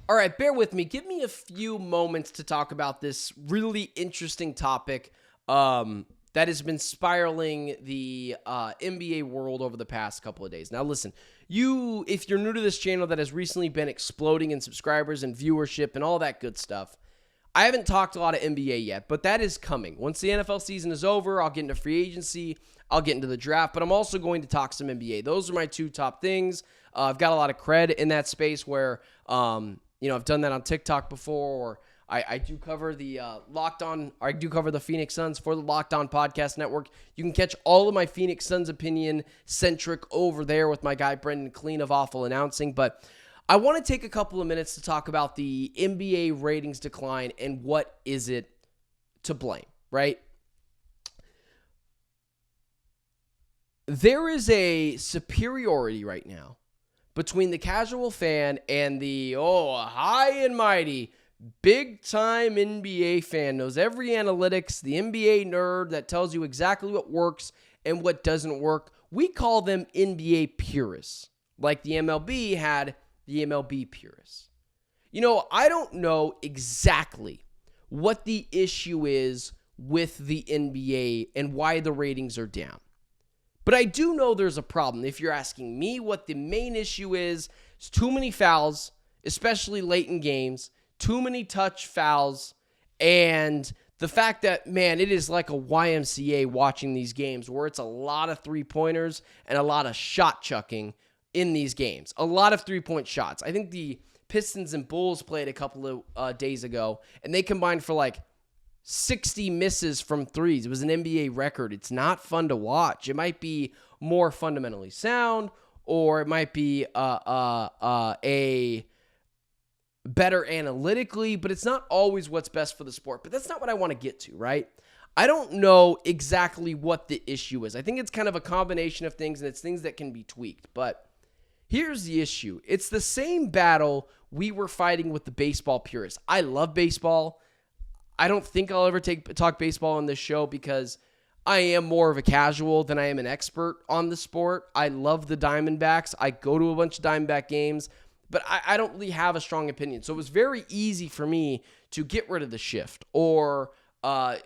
All right, bear with me. Give me a few moments to talk about this really interesting topic that has been spiraling the NBA world over the past couple of days. Now, listen, if you're new to this channel that has recently been exploding in subscribers and viewership and all that good stuff, I haven't talked a lot of NBA yet, but that is coming. Once the NFL season is over, I'll get into free agency, I'll get into the draft, but I'm also going to talk some NBA. Those are my two top things. I've got a lot of cred in that space where, I've done that on TikTok before, or I do cover the I do cover the Phoenix Suns for the Locked On Podcast Network. You can catch all of my Phoenix Suns opinion centric over there with my guy Brendan Clean of Awful Announcing, but I want to take a couple of minutes to talk about the NBA ratings decline and what is it to blame, right? There is a superiority right now between the casual fan and the, high and mighty, big-time NBA fan, knows every analytics, the NBA nerd that tells you exactly what works and what doesn't work. We call them NBA purists, like the MLB had the MLB purists. I don't know exactly what the issue is with the NBA and why the ratings are down. But I do know there's a problem. If you're asking me what the main issue is, it's too many fouls, especially late in games, too many touch fouls, and the fact that, man, it is like a YMCA watching these games where it's a lot of three-pointers and a lot of shot chucking in these games. A lot of three-point shots. I think the Pistons and Bulls played a couple of days ago, and they combined for like 60 misses from threes. It was an NBA record. It's not fun to watch. It might be more fundamentally sound, or it might be a better analytically, but it's not always what's best for the sport. But that's not what I want to get to, right? I don't know exactly what the issue is. I think it's kind of a combination of things, and it's things that can be tweaked. But here's the issue. It's the same battle we were fighting with the baseball purists. I love baseball. I don't think I'll ever talk baseball on this show because I am more of a casual than I am an expert on the sport. I love the Diamondbacks. I go to a bunch of Diamondback games, but I don't really have a strong opinion. So it was very easy for me to get rid of the shift, or I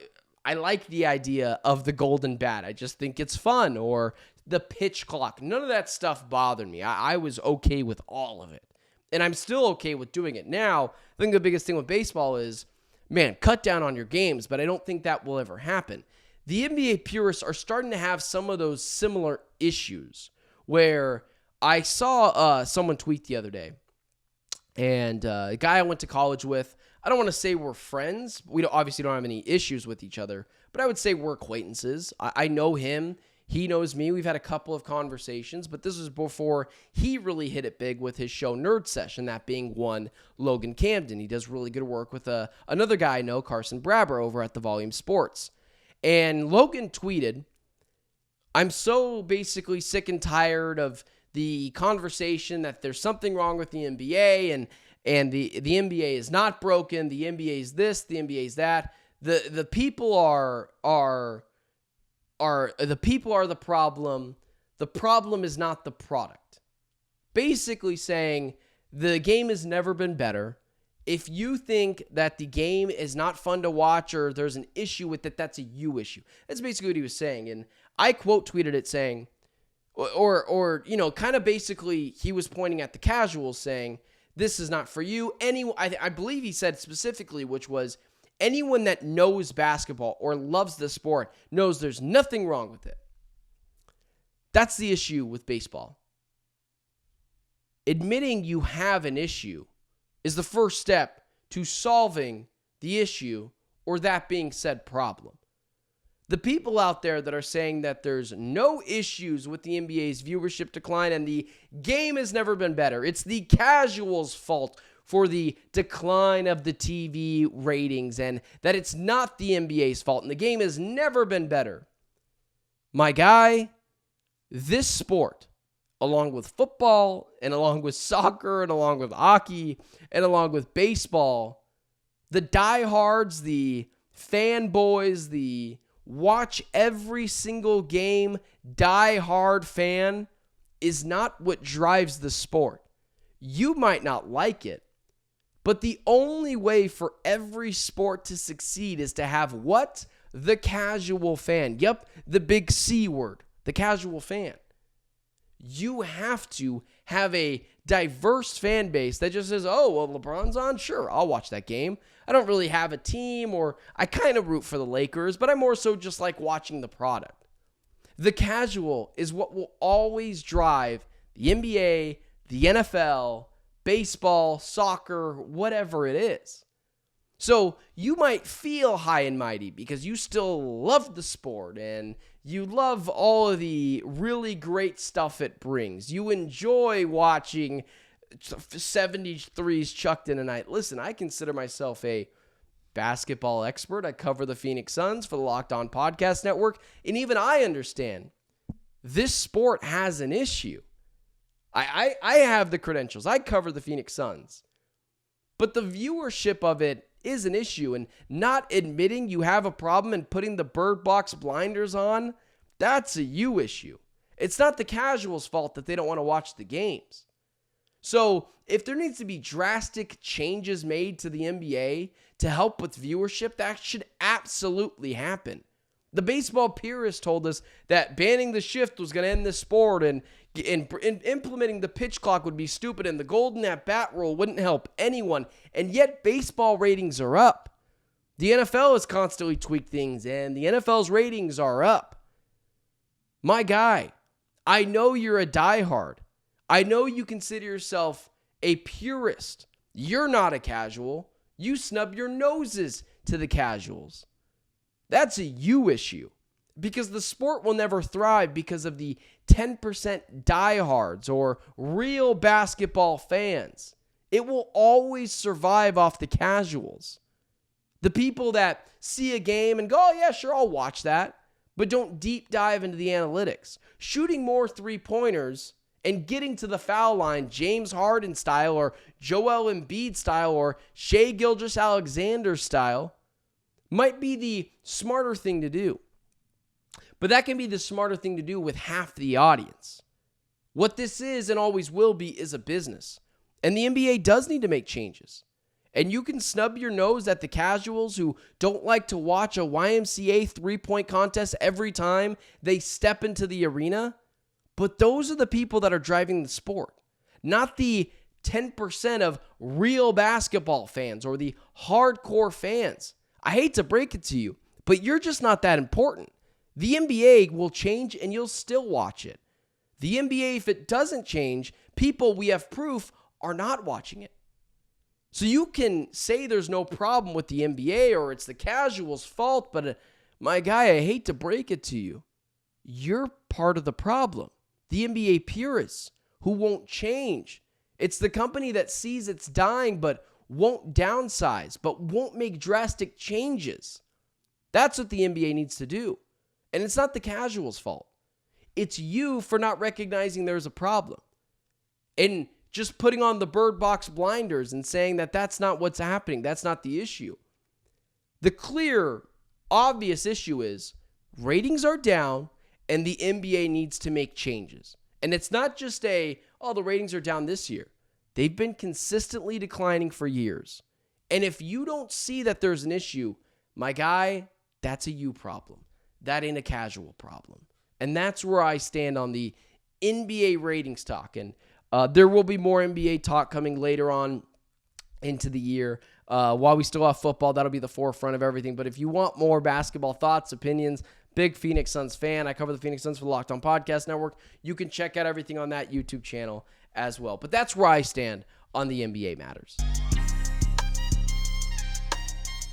like the idea of the golden bat. I just think it's fun, or the pitch clock. None of that stuff bothered me. I was okay with all of it, and I'm still okay with doing it. Now, I think the biggest thing with baseball is, man, cut down on your games, but I don't think that will ever happen. The NBA purists are starting to have some of those similar issues where I saw someone tweet the other day, and a guy I went to college with, I don't want to say we're friends. We obviously don't have any issues with each other, but I would say we're acquaintances. I know him. He knows me. We've had a couple of conversations, but this was before he really hit it big with his show Nerd Session, that being one Logan Camden. He does really good work with another guy I know, Carson Brabber, over at the Volume Sports. And Logan tweeted, "I'm so basically sick and tired of the conversation that there's something wrong with the NBA and the NBA is not broken. The NBA is this, the NBA is that. The people are the people are the problem. The problem is not the product." Basically saying the game has never been better. If you think that the game is not fun to watch or there's an issue with it, that's a you issue. That's basically what he was saying. And I quote tweeted it saying, kind of basically he was pointing at the casuals saying, this is not for you. I believe he said specifically, which was, anyone that knows basketball or loves the sport knows there's nothing wrong with it. That's the issue with baseball. Admitting you have an issue is the first step to solving the issue or that being said problem. The people out there that are saying that there's no issues with the NBA's viewership decline and the game has never been better, it's the casuals' fault for the decline of the TV ratings and that it's not the NBA's fault and the game has never been better. My guy, this sport, along with football and along with soccer and along with hockey and along with baseball, the diehards, the fanboys, the watch every single game diehard fan is not what drives the sport. You might not like it, But the only way for every sport to succeed is to have what? The casual fan. Yep, the big C word, the casual fan. You have to have a diverse fan base that just says, oh, well, LeBron's on? Sure, I'll watch that game. I don't really have a team, or I kind of root for the Lakers, but I more so just like watching the product. The casual is what will always drive the NBA, the NFL, baseball, soccer, whatever it is. So you might feel high and mighty because you still love the sport and you love all of the really great stuff it brings. You enjoy watching 73s chucked in a night. Listen, I consider myself a basketball expert. I cover the Phoenix Suns for the Locked On Podcast Network, and even I understand this sport has an issue. I have the credentials. I cover the Phoenix Suns. But the viewership of it is an issue, and not admitting you have a problem and putting the bird box blinders on, that's a you issue. It's not the casuals' fault that they don't want to watch the games. So if there needs to be drastic changes made to the NBA to help with viewership, that should absolutely happen. The baseball purists told us that banning the shift was going to end the sport, and implementing the pitch clock would be stupid, and the golden at-bat rule wouldn't help anyone. And yet baseball ratings are up. The NFL has constantly tweaked things, and the NFL's ratings are up. My guy, I know you're a diehard. I know you consider yourself a purist. You're not a casual. You snub your noses to the casuals. That's a you issue, because the sport will never thrive because of the 10% diehards or real basketball fans. It will always survive off the casuals. The people that see a game and go, oh yeah, sure, I'll watch that, but don't deep dive into the analytics. Shooting more three-pointers and getting to the foul line James Harden style or Joel Embiid style or Shai Gilgeous-Alexander style might be the smarter thing to do. But that can be the smarter thing to do with half the audience. What this is and always will be is a business. And the NBA does need to make changes. And you can snub your nose at the casuals who don't like to watch a YMCA three-point contest every time they step into the arena. But those are the people that are driving the sport, not the 10% of real basketball fans or the hardcore fans. I hate to break it to you, but you're just not that important. The NBA will change and you'll still watch it. The NBA, if it doesn't change, people, we have proof, are not watching it. So you can say there's no problem with the NBA or it's the casuals' fault, but my guy, I hate to break it to you. You're part of the problem. The NBA purists who won't change. It's the company that sees it's dying but won't downsize, but won't make drastic changes. That's what the NBA needs to do. And it's not the casuals' fault. It's you for not recognizing there's a problem. And just putting on the bird box blinders and saying that that's not what's happening. That's not the issue. The clear, obvious issue is ratings are down and the NBA needs to make changes. And it's not just the ratings are down this year. They've been consistently declining for years. And if you don't see that there's an issue, my guy, that's a you problem. That ain't a casual problem. And that's where I stand on the NBA ratings talk. And there will be more NBA talk coming later on into the year. While we still have football, that'll be the forefront of everything. But if you want more basketball thoughts, opinions, big Phoenix Suns fan, I cover the Phoenix Suns for the Locked On Podcast Network. You can check out everything on that YouTube channel as well. But that's where I stand on the NBA matters.